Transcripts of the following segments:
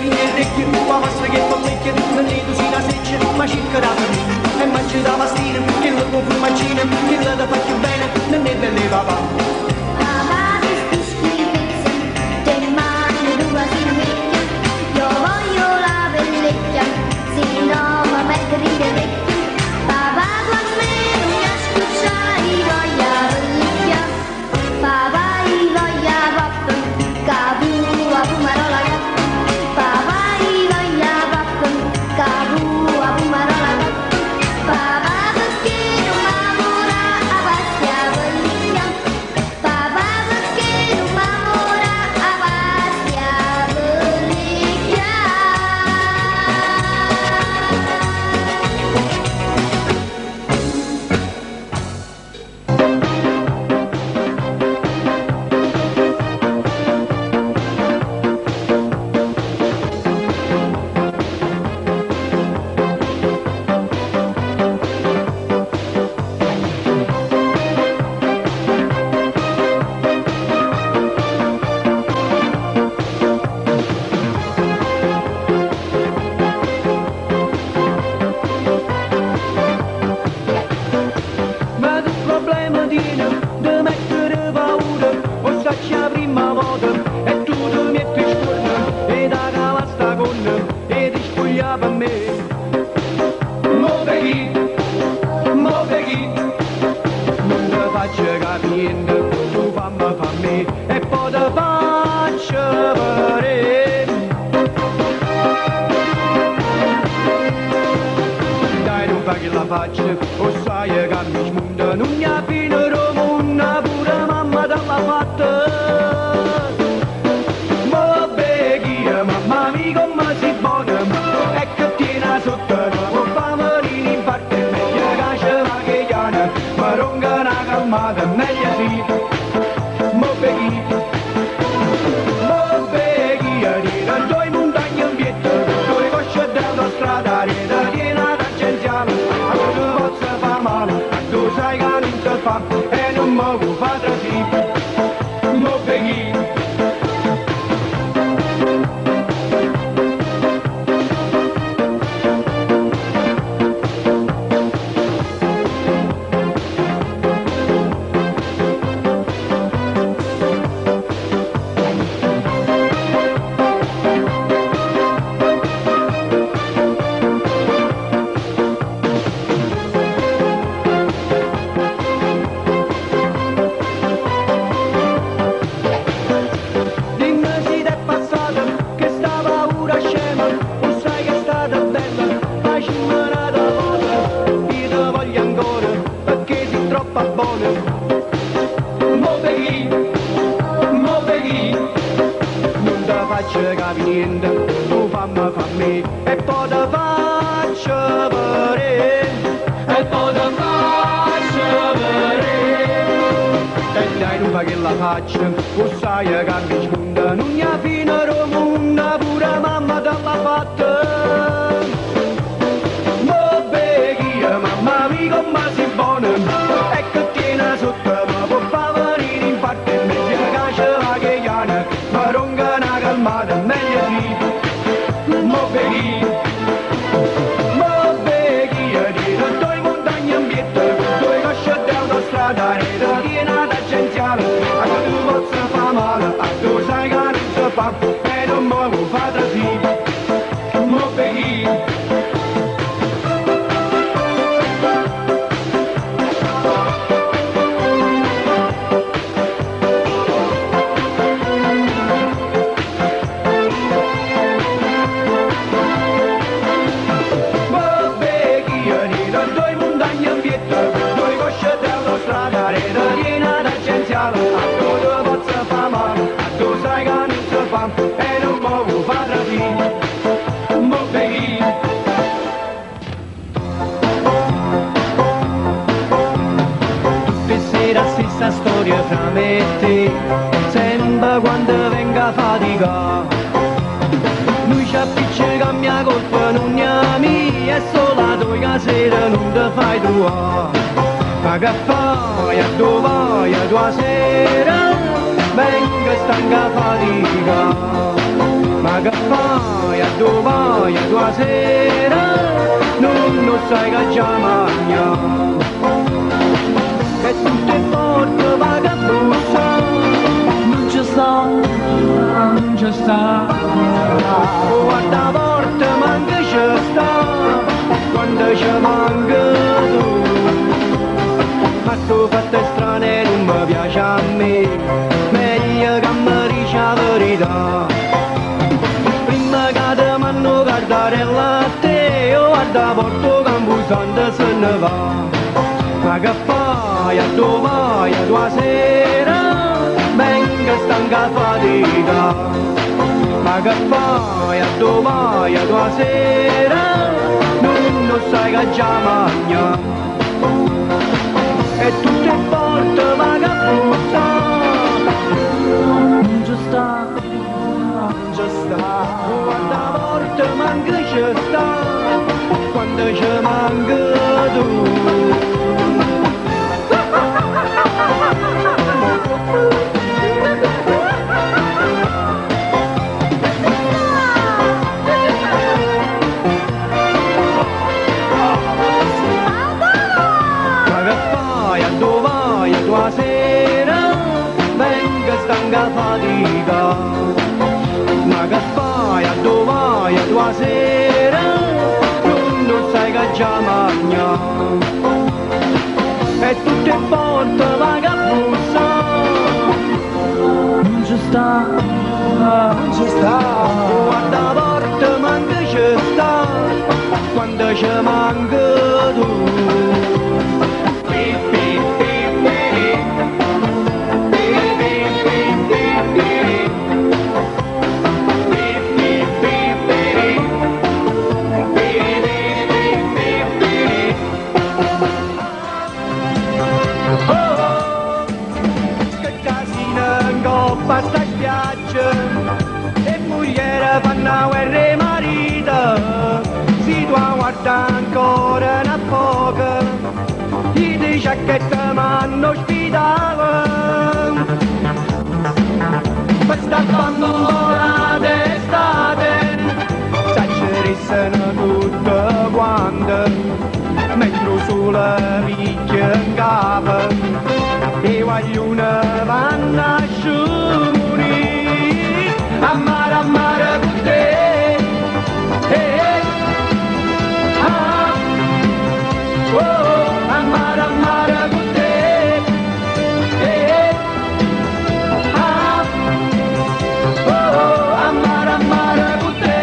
spinge il recchio, la pasta che pollecchia, non ne tu si la seccia, ma circa da famiglia, e mangi da pastina, che lo può fumaccina, che la da fa più bene, non ne belle papà. O sai che mi smunta, non mi ha fino romuna, pure mamma dalla fatta. Ma beghi, mamma mia come si buona, e che tiene sotto, può favorire in parte, meglio che ce la che chiana, ma ronca una calmata, meglio sì. Ma beghi, dire, due montagne in pietto, due cosce della strada, rete piena tangenziale. Tu sai che non si fa e non mi può fare così, mo beghi. Tu fammi e poi te faccio vedere, e poi te faccio vedere. E dai non fa che la faccia, tu sai che mi smunta, non mi ha fino romuna, pure mamma te l'ha fatta. Ma beghi, mamma mia come si buona, e che tiene sotto, ma può favorire in parte, meglio che ce la che chiana, ma ronca una calmata, meglio sì. Mo beghi, dire, due montagne in pietto, due cosce dell'autostrada, rete piena tangenziale, a che tu possa fa male, a tu sai che non si fa, e non mi può fare così. Mo beghi. E non mi fare così, mo beghi. Tutte sera stessa storia fra me e te, sempre quando venga fatica. Lui ci appiccica mia colpa, non è mia, è solo tua sera non ti fai trovare. Ma che fai, a dove vai, a tua sera? Venga stanca fatica, ma ma che fai a dove vai a tua sera, non sai che già mangiamo. E tutte porte va che bussa, non ci sta, non ci sta. Guarda la porta manca ci sta, quando ci manca tu. Ma tu fatte strane non mi piace a me, meglio che mi dici la verità. Prima che ti manno guardare a te, io guarda porto Campusante se ne va. Ma che fai a dove vai a tua sera, venga stanca fatica. Ma che fai a dove vai a tua sera, non sai che già mangia. E tutte porte va che bussa, non ci sta, non ci sta. Quando la porta manca ci sta, quando ci manca tu. Tua sera venga stanca fatica, ma che fai a dove vai a tua sera, non sai che già mangia. E tutte porte va che bussa, non ci sta, non ci sta. Guarda la porta manca ci sta, quando ci manca tu. Basta spiaggia e mogliere fanno guerre marita, si tua guarda ancora una poca, gli dice che te m'hanno ospitato. Questa bambola d'estate s'accerissano tutte quante, mentre il sole picchia in capo e guaglione vanno a sciumurì. A mare con te, ah, oh, a mare con te, ah, oh, a mare con te.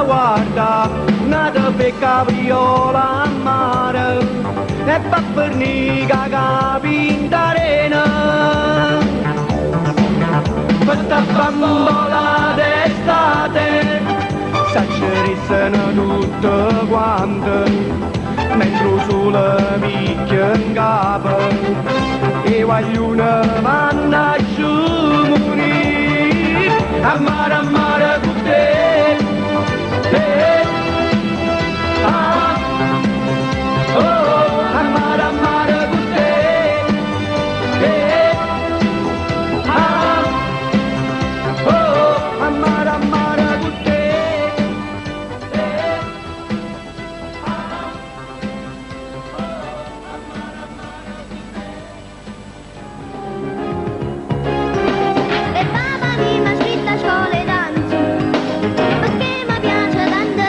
Guarda, nata per capriola a mare e fa fornica capi in arena. Questa bambola d'estate s'accerissano tutte quante, mentre il sole picchia in capo e i guaglione vanno a sciumurì. A mare con te, ah, oh, a mare con te, ah, oh, a mare con te, E mamma mi ha scritto a scuola danza, perché mi piace tanto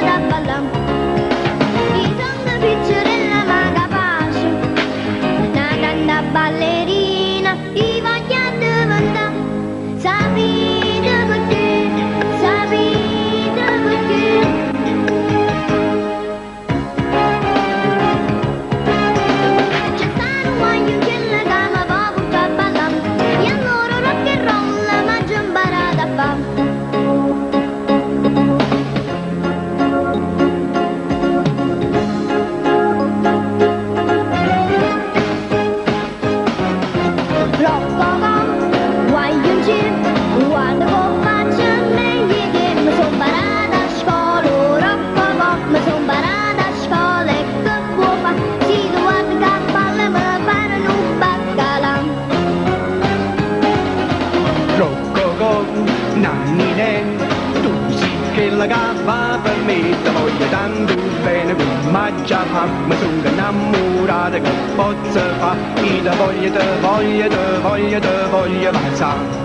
fa, mi sono innamorata che posso fa, io te voglio, te voglio, te voglio, te voglio passare.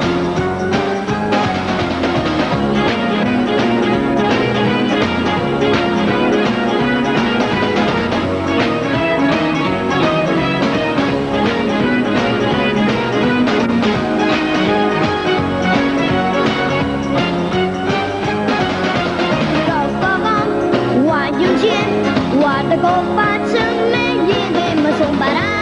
我的狗把成美丽的么送把啦。